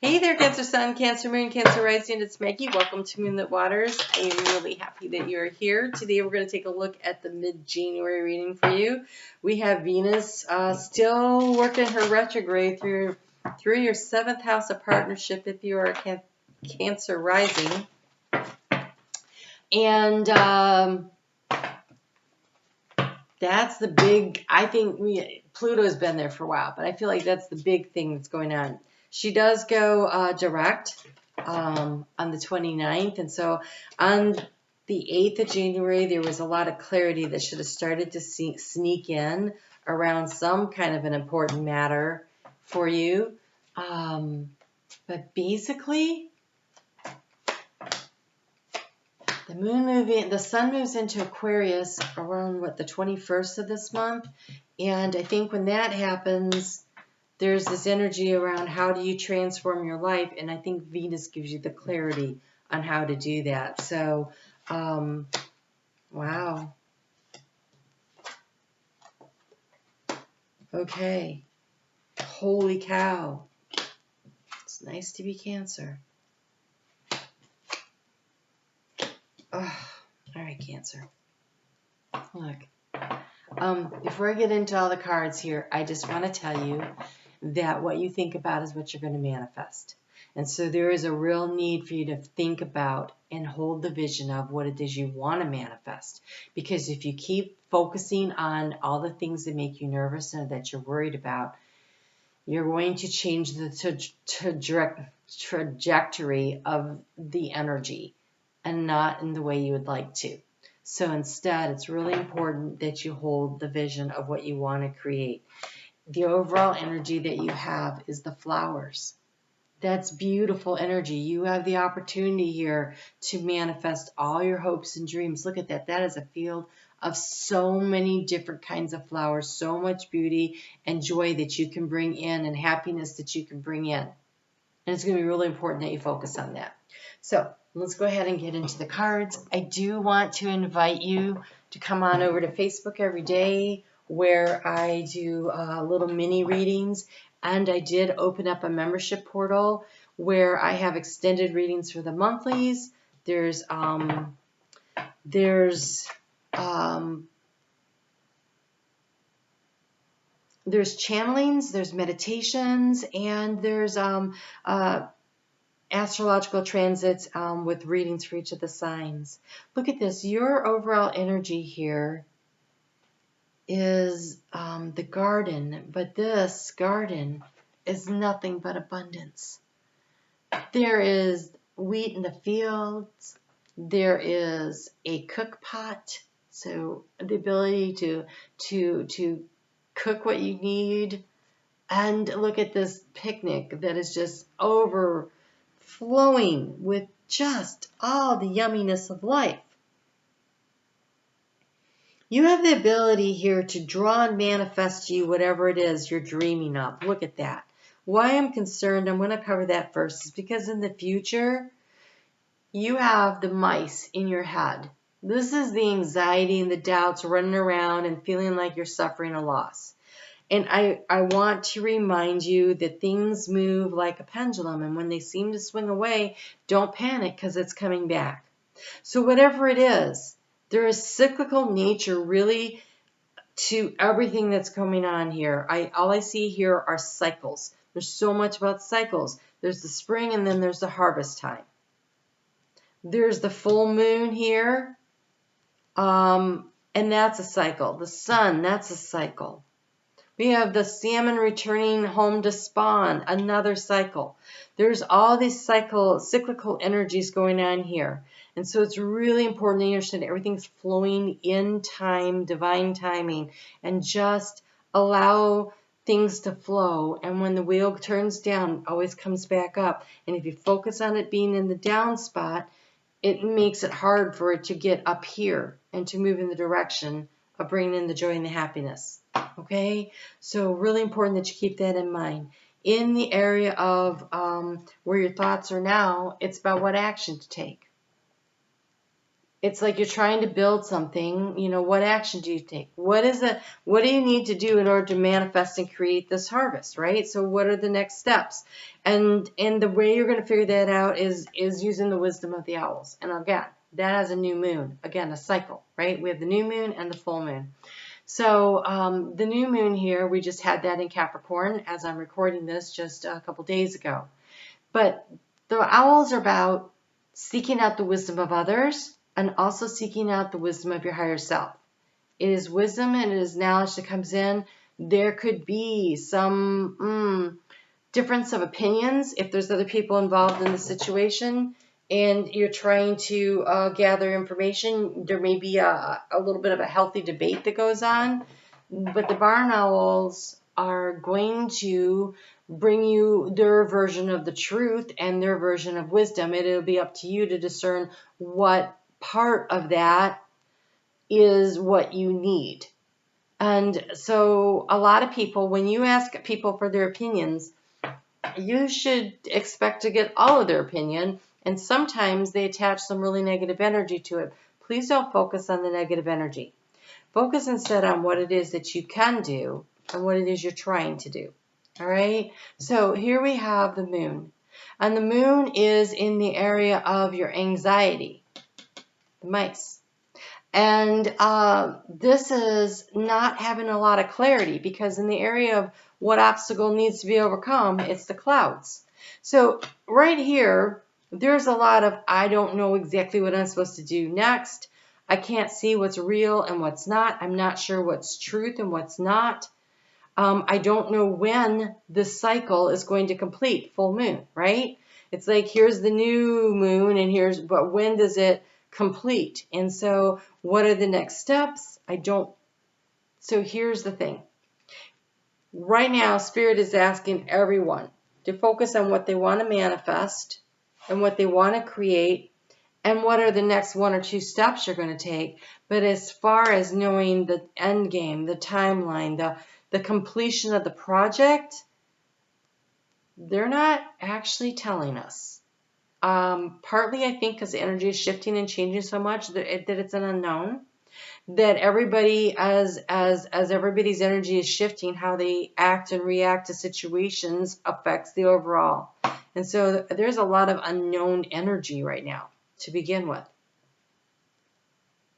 Hey there, Cancer Sun, Cancer Moon, Cancer Rising. It's Maggie. Welcome to Moonlit Waters. I am really happy that you're here. Today we're going to take a look at the mid-January reading for you. We have Venus still working her retrograde through your 7th house of partnership if you are a Cancer Rising. And that's the big, I think Pluto's been there for a while, but I feel like that's the big thing that's going on. She does go direct on the 29th, and so on the 8th of January, there was a lot of clarity that should have started to sneak in around some kind of an important matter for you. But basically, the sun moves into Aquarius around, the 21st of this month, and I think when that happens, there's this energy around how do you transform your life, and I think Venus gives you the clarity on how to do that. So, wow. Okay. Holy cow. It's nice to be Cancer. Oh, all right, Cancer. Look. Before I get into all the cards here, I just want to tell you that what you think about is what you're going to manifest. And so there is a real need for you to think about and hold the vision of what it is you want to manifest. Because if you keep focusing on all the things that make you nervous and that you're worried about, you're going to change the trajectory of the energy and not in the way you would like to. So instead, it's really important that you hold the vision of what you want to create. The overall energy that you have is the flowers. That's beautiful energy. You have the opportunity here to manifest all your hopes and dreams. Look at that. That is a field of so many different kinds of flowers, so much beauty and joy that you can bring in and happiness that you can bring in. And it's going to be really important that you focus on that. So let's go ahead and get into the cards. I do want to invite you to come on over to Facebook every day where I do little mini readings. And I did open up a membership portal where I have extended readings for the monthlies. There's channelings, there's meditations, and there's astrological transits with readings for each of the signs. Look at this. Your overall energy here is the garden, but this garden is nothing but abundance. There is wheat in the fields. There is a cook pot, so the ability to cook what you need. And look at this picnic that is just overflowing with just all the yumminess of life. You have the ability here to draw and manifest to you whatever it is you're dreaming of. Look at that. Why I'm concerned, I'm going to cover that first, is because in the future, you have the mice in your head. This is the anxiety and the doubts running around and feeling like you're suffering a loss. And I want to remind you that things move like a pendulum, and when they seem to swing away, don't panic because it's coming back. So whatever it is, there is cyclical nature really to everything that's going on here. All I see here are cycles. There's so much about cycles. There's the spring and then there's the harvest time. There's the full moon here, and that's a cycle. The sun, that's a cycle. We have the salmon returning home to spawn, another cycle. There's all these cyclical energies going on here. And so it's really important to understand everything's flowing in time, divine timing, and just allow things to flow. And when the wheel turns down, it always comes back up. And if you focus on it being in the down spot, it makes it hard for it to get up here and to move in the direction of bringing in the joy and the happiness. Okay, so really important that you keep that in mind. In the area of where your thoughts are now, it's about what action to take. It's like you're trying to build something. You know, what action do you take? What do you need to do in order to manifest and create this harvest, right? So what are the next steps? And the way you're going to figure that out is using the wisdom of the owls. And again, that has a new moon. Again, a cycle, right? We have the new moon and the full moon. So the new moon here, we just had that in Capricorn as I'm recording this just a couple days ago. But the owls are about seeking out the wisdom of others and also seeking out the wisdom of your higher self. It is wisdom and it is knowledge that comes in. There could be some difference of opinions if there's other people involved in the situation and you're trying to gather information. There may be a little bit of a healthy debate that goes on, but the barn owls are going to bring you their version of the truth and their version of wisdom. It'll be up to you to discern what part of that is what you need. And so a lot of people, when you ask people for their opinions, you should expect to get all of their opinion, and sometimes they attach some really negative energy to it. Please don't focus on the negative energy. Focus instead on what it is that you can do and what it is you're trying to do. All right? So here we have the moon. And the moon is in the area of your anxiety, the mice. And this is not having a lot of clarity because in the area of what obstacle needs to be overcome, it's the clouds. So right here, there's a lot of, I don't know exactly what I'm supposed to do next. I can't see what's real and what's not. I'm not sure what's truth and what's not. I don't know when this cycle is going to complete, full moon, right? It's like, here's the new moon but when does it complete? And so what are the next steps? So here's the thing. Right now, Spirit is asking everyone to focus on what they want to manifest and what they want to create and what are the next 1 or 2 steps you're going to take. But as far as knowing the end game, the timeline, the completion of the project, they're not actually telling us. Partly, I think, because the energy is shifting and changing so much that it's an unknown. That everybody, as everybody's energy is shifting, how they act and react to situations affects the overall. And so there's a lot of unknown energy right now to begin with.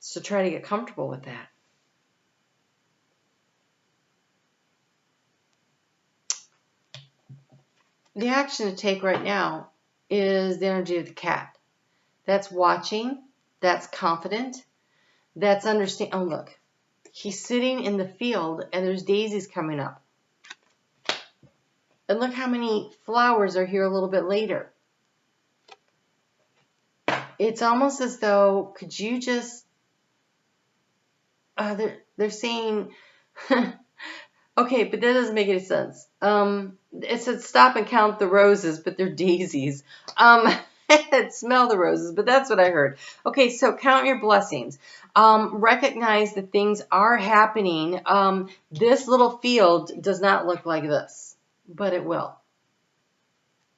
So try to get comfortable with that. The action to take right now is the energy of the cat. That's watching, that's confident, that's understand. Oh, look, he's sitting in the field and there's daisies coming up. And look how many flowers are here a little bit later. It's almost as though, could you just, they're saying, okay, but that doesn't make any sense. It said stop and count the roses, but they're daisies. Smell the roses, but that's what I heard. Okay, so count your blessings. Recognize that things are happening. This little field does not look like this, but it will.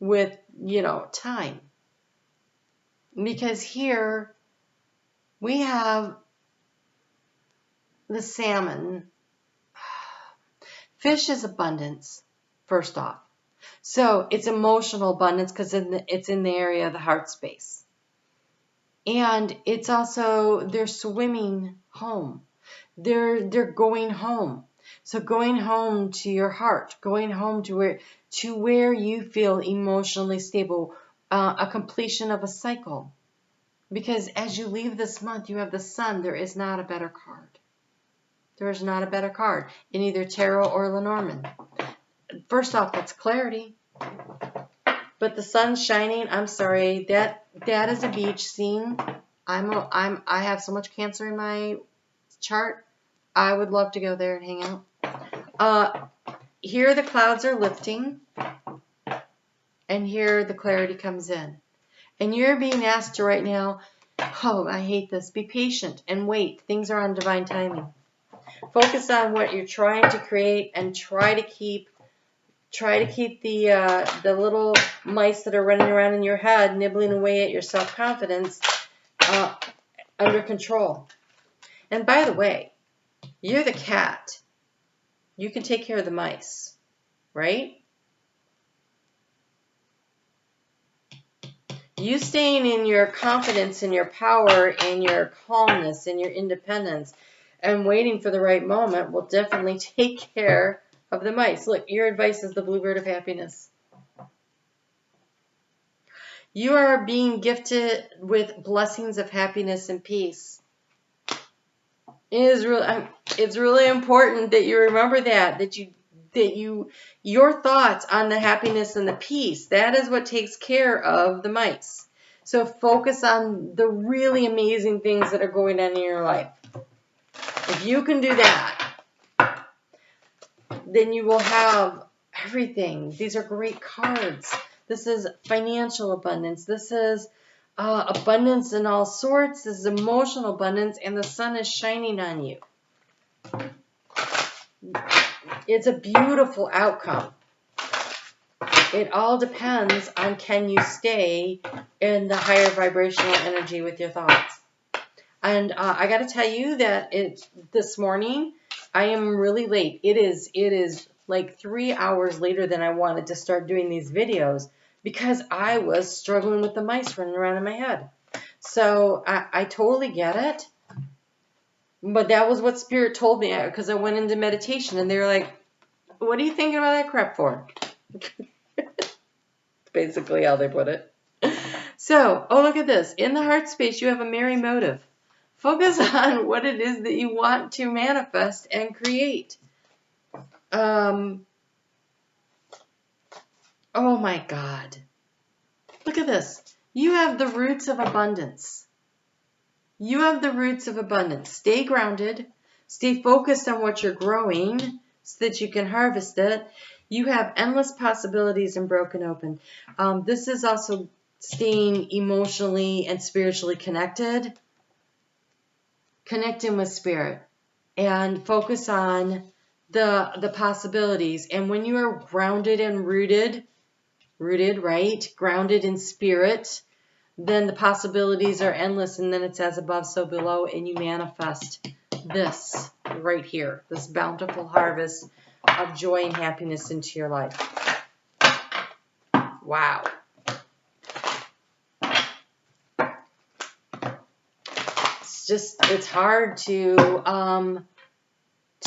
With, time. Because here we have the salmon. Fish is abundance, first off. So it's emotional abundance because it's in the area of the heart space. And it's also, they're swimming home. They're going home. So going home to your heart, going home to where you feel emotionally stable, a completion of a cycle. Because as you leave this month, you have the sun. There is not a better card. There is not a better card in either tarot or Lenormand. First off, that's clarity. But the sun's shining. I'm sorry. That is a beach scene. I have so much Cancer in my chart. I would love to go there and hang out. Here the clouds are lifting. And here the clarity comes in. And you're being asked to right now, oh, I hate this. Be patient and wait. Things are on divine timing. Focus on what you're trying to create and try to keep the little mice that are running around in your head, nibbling away at your self-confidence, under control. And by the way, you're the cat. You can take care of the mice, right? You staying in your confidence and your power and your calmness and your independence and waiting for the right moment will definitely take care of the mice. Look, your advice is the bluebird of happiness. You are being gifted with blessings of happiness and peace. It's really important that you remember that your thoughts on the happiness and the peace, that is what takes care of the mice. So focus on the really amazing things that are going on in your life. If you can do that, then you will have everything. These are great cards. This is financial abundance. This is abundance in all sorts. This is emotional abundance, and the sun is shining on you. It's a beautiful outcome. It all depends on can you stay in the higher vibrational energy with your thoughts. And I got to tell you that this morning, I am really late. It is like 3 hours later than I wanted to start doing these videos because I was struggling with the mice running around in my head. So I totally get it. But that was what Spirit told me because I went into meditation and they were like, what are you thinking about that crap for? Basically how they put it. So, oh, look at this. In the heart space, you have a merry motive. Focus on what it is that you want to manifest and create. Oh my God. Look at this. You have the roots of abundance. You have the roots of abundance. Stay grounded. Stay focused on what you're growing so that you can harvest it. You have endless possibilities and broken open. This is also staying emotionally and spiritually connected. Connecting with spirit and focus on the possibilities. And when you are grounded and rooted, right? Grounded in spirit, then the possibilities are endless, and then it's as above, so below, and you manifest this right here, this bountiful harvest of joy and happiness into your life. Wow. It's hard to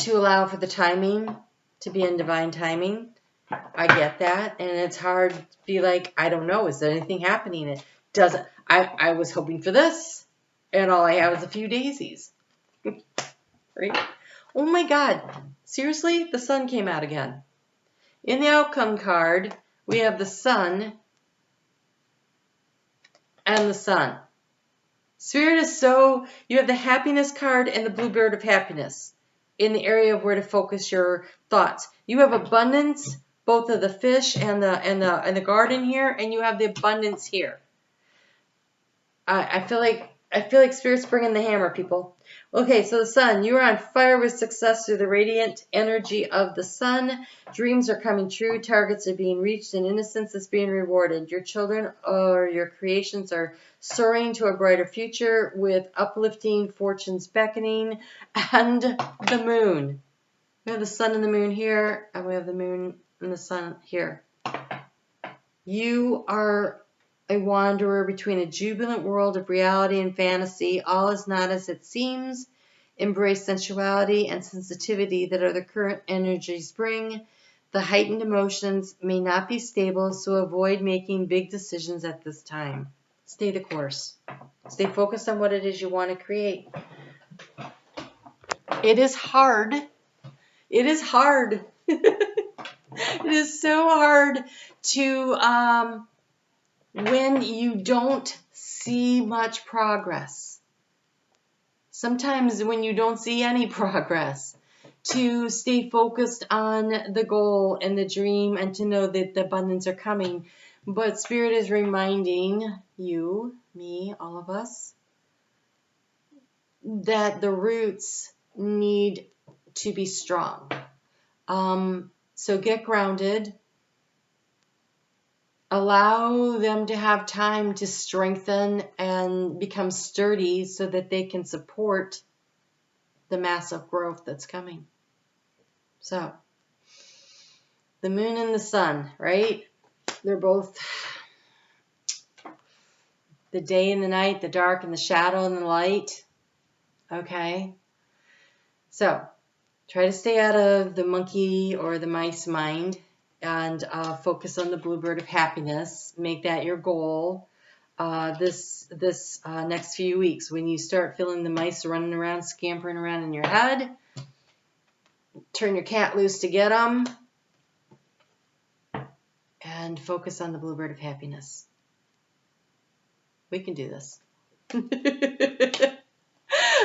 allow for the timing, to be in divine timing. I get that. And it's hard to be like, I don't know, is there anything happening? It doesn't. I was hoping for this, and all I have is a few daisies. Right? Oh my God. Seriously? The sun came out again. In the outcome card, we have the sun and the sun. Spirit is so, you have the happiness card and the bluebird of happiness in the area of where to focus your thoughts. You have abundance, both of the fish and the garden here, and you have the abundance here. I feel like Spirit's bringing the hammer, people. Okay, so the sun, you are on fire with success through the radiant energy of the sun. Dreams are coming true, targets are being reached, and innocence is being rewarded. Your children or your creations are soaring to a brighter future with uplifting fortunes beckoning. And the moon. We have the sun and the moon here, and we have the moon and the sun here. You are a wanderer between a jubilant world of reality and fantasy. All is not as it seems. Embrace sensuality and sensitivity that are the current energies bring. The heightened emotions may not be stable, so avoid making big decisions at this time. Stay the course. Stay focused on what it is you want to create. It is hard. It is hard. It is so hard to when you don't see much progress. Sometimes when you don't see any progress, to stay focused on the goal and the dream and to know that the abundance are coming. But Spirit is reminding you, me, all of us, that the roots need to be strong. So get grounded. allow them to have time to strengthen and become sturdy so that they can support the massive growth that's coming. So, the moon and the sun, right? They're both the day and the night, the dark and the shadow and the light. Okay? So, try to stay out of the monkey or the mice mind and focus on the bluebird of happiness. Make that your goal. This next few weeks, when you start feeling the mice running around, scampering around in your head, turn your cat loose to get them, and focus on the bluebird of happiness. We can do this.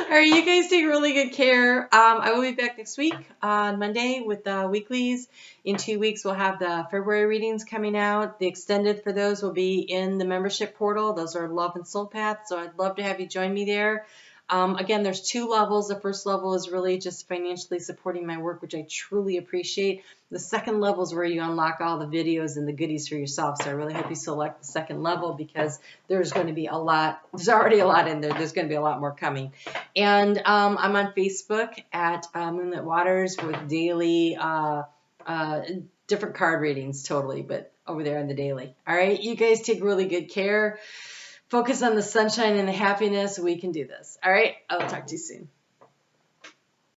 All right, you guys take really good care. I will be back next week on Monday with the weeklies. In 2 weeks, we'll have the February readings coming out. The extended for those will be in the membership portal. Those are Love and Soul Path, so I'd love to have you join me there. Again, there's 2 levels. The first level is really just financially supporting my work, which I truly appreciate. The second level is where you unlock all the videos and the goodies for yourself. So I really hope you select the second level because there's going to be a lot. There's already a lot in there. There's going to be a lot more coming. And I'm on Facebook at Moonlit Waters with daily different card readings totally, but over there on the daily. All right, you guys take really good care. Focus on the sunshine and the happiness. We can do this. All right, I'll talk to you soon.